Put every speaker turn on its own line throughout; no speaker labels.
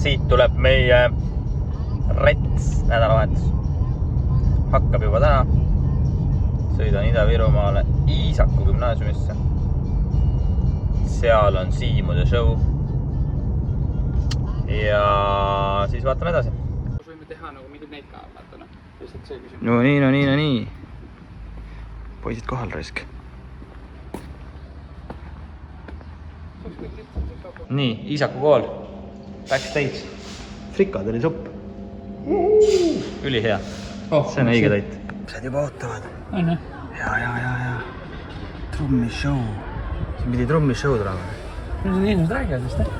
siit tuleb meie rets nädalavahetus. Hakkab juba täna. Sõidan Ida-Virumaale Iisaku gümnaasiumisse. Seal on Siimude show. Ja siis vaatame edasi.
Kus võime teha nagu midagi neid ka, vaatame. Lihtsalt see küsimus.
No nii. Poisid kohal raisk. Nii, Iisaku kool. Backstage. Frikadellisupp. Üli hea. See on õige toit. Lapsed juba ootavad.
On jah?
Ja. Trummishow. Siin pidi trummishow tulema.
No see inimesed räägivad vist, jah?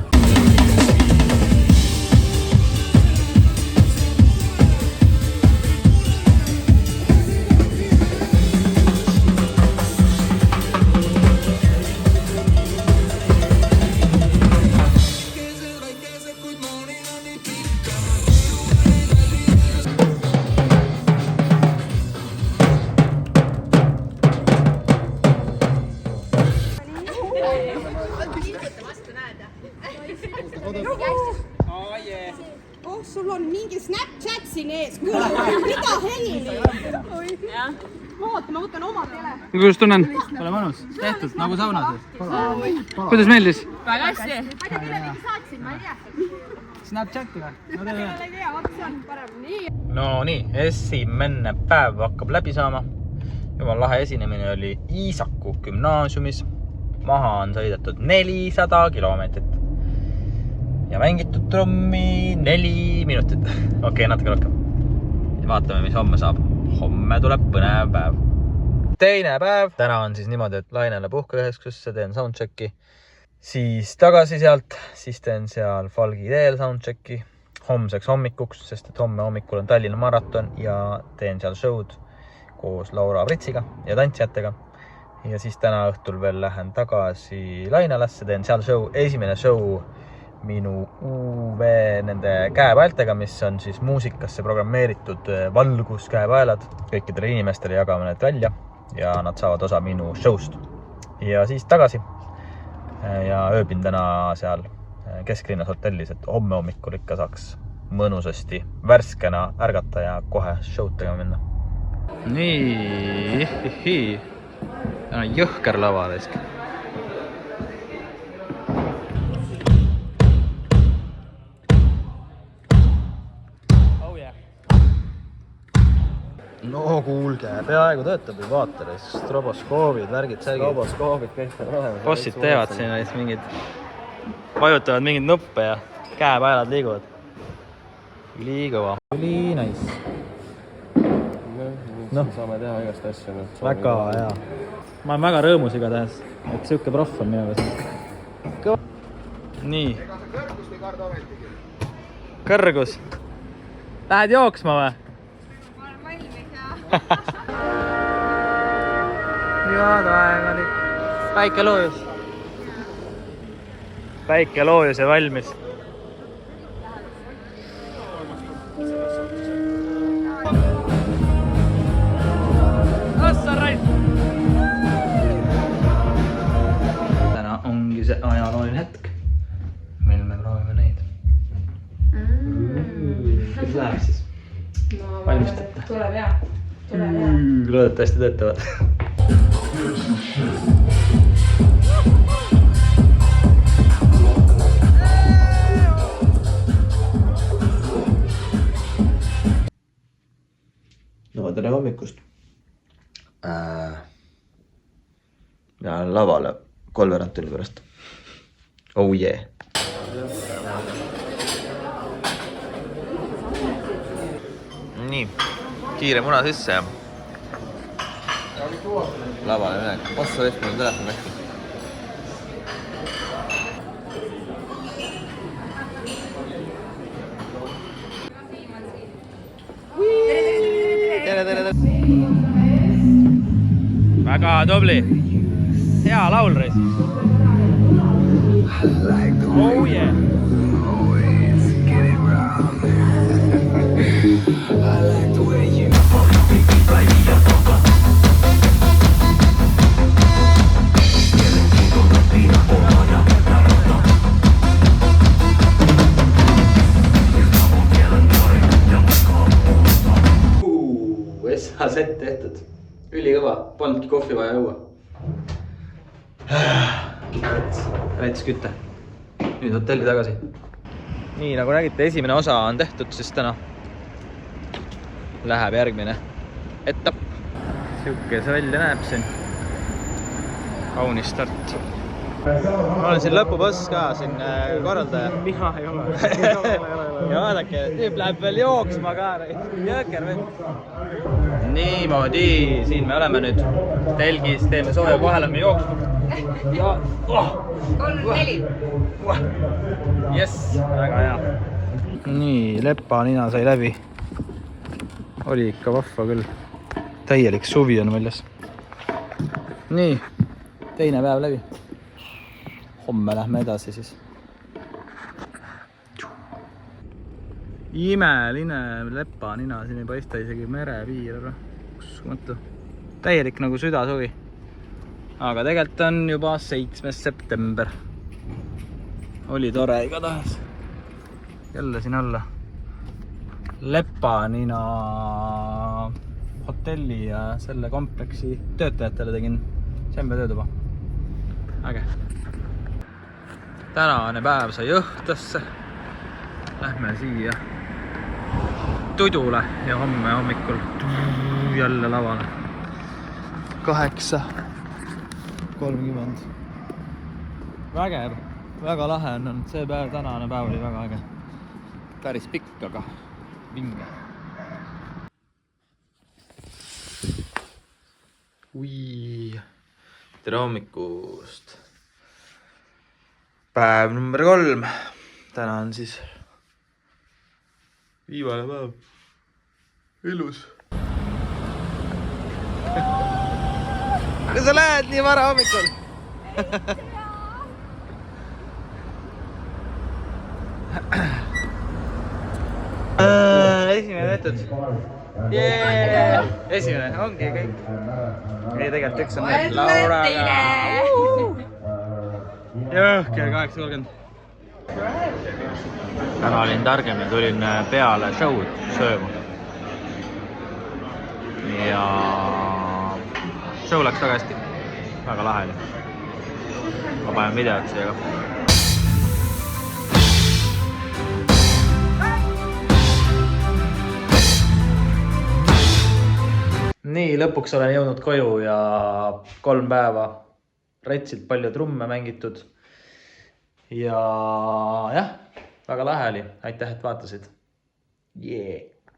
Sul on mingi Snapchat siin ees, kuule, mida heli? Oota, ma võtan oma tele.
Kuidas tunnen? Pole mõnus. Tehtud, nagu saunas. Kuidas meeldis?
Väga hästi. Ma ei tea, kellelegi saatsin, ma ei tea.
Snapchatiga.
Kellelegi tea, vaata see on parem. Nii.
No nii, esimene päev hakkab läbi saama. Jumal lahe esinemine oli Iisaku gümnaasiumis. Maha on sõidetud 400 kilomeetrit. Ja mängitud trummi 4 minutit. Okei, natuke rohkem. Ja vaatame, mis homme saab. Homme tuleb põnev päev. Teine päev. Täna on siis niimoodi, et Lainele puhkekeskusse teen soundchecki. Siis tagasi sealt. Siis teen seal Falgi teel soundchecki. Homseks hommikuks, sest et homme hommikul on Tallinna maraton. Ja teen seal show'd koos Laura Pritsiga ja tantsijatega. Ja siis täna õhtul veel lähen tagasi Lainelasse. Teen seal show. Esimene show minu UV nende käepaeltega, mis on siis muusikasse programmeeritud valguskäepaelad. Kõikidele inimestele jagame need välja ja nad saavad osa minu show'st. Ja siis tagasi. Ja ööbin täna seal kesklinnas hotellis, et homme hommikul ikka saaks mõnusasti värskena ärgata ja kohe show'd tegema minna. Nii, täna on jõhker lava risk. No kuulge, peaaegu töötab ju vaatele, stroboskoobid, värgid, särgid.
Stroboskoobid, kõik on olemas.
Bossid teevad siin mingid, vajutavad mingid nuppe ja käepaelad liiguvad. Üli kõva. Üli nice.
No, saame teha igast asju.
Väga hea. Ma olen väga rõõmus igatahes, et siuke proff on minu käest. Kõva. Nii. Kõrgus. Lähed jooksma või? Head aega oli. Päike loojus. Päike loojus ja valmis. Täna ongi see ajalooline hetk, mil me proovime neid. Kes läheb siis? Valmistate?
Tuleb hea.
Loodetavasti töötavad. No tere hommikust. Ja lavale 3 tunni pärast. Oh yeah. Nii. Kiire muna sisse ja lavale minek. Ossa veist mul on telefon äkki. Tere. Väga tubli. Hea laul reis. Oh yeah. sett tehtud. Ülikõva, polnudki kohvi vaja juua. Näitas kütte. Nüüd hotelli tagasi. Nii nagu nägite, esimene osa on tehtud, siis täna läheb järgmine etapp. Siuke see välja näeb siin. Kaunis start. Ma olen siin lõpuboss ka, siin korraldaja. Mina ei ole. Ja vaadake, tüüp läheb veel jooksma ka. Jõker veel. Niimoodi, siin me oleme nüüd telgis, teeme sooja, kohe lähme jooksma.
3-4.
Jess, väga hea. Nii, lepa nina sai läbi. Oli ikka vahva küll. Täielik suvi on väljas. Nii, teine päev läbi. Homme lähme edasi siis. Imeline lepa nina, siin ei paista isegi merepiir. Uskumatu. Täielik nagu südasuvi. Aga tegelikult on juba 7. september. Oli tore igatahes. Jälle siin olla. Lepanina hotelli ja selle kompleksi töötajatele tegin sembetöötuba. Äge. Tänane päev sai õhtusse. Lähme siia Tudule ja homme hommikul jälle lavale. 8:30. Vägev. Väga lahe on olnud. See päev, tänane päev oli väga äge. Päris pikk, aga vinge. Ui. Tere hommikust. Päev number 3. Täna on siis viimane päev. Ilus. Kas sa lähed nii vara hommikul? Esimene tehtud. Esimene, ongi kõik. Ei, tegelikult üks on need Lauraga. Kell 8:30. Täna olin targem ja tulin peale show'd sööma. Ja show läks väga hästi. Väga lahe oli. Ma panen videot siia ka. Nii, lõpuks olen jõudnud koju ja 3 päeva rätsilt palju trumme mängitud. Ja jah, väga lahe oli. Aitäh, et vaatasid. Yeah.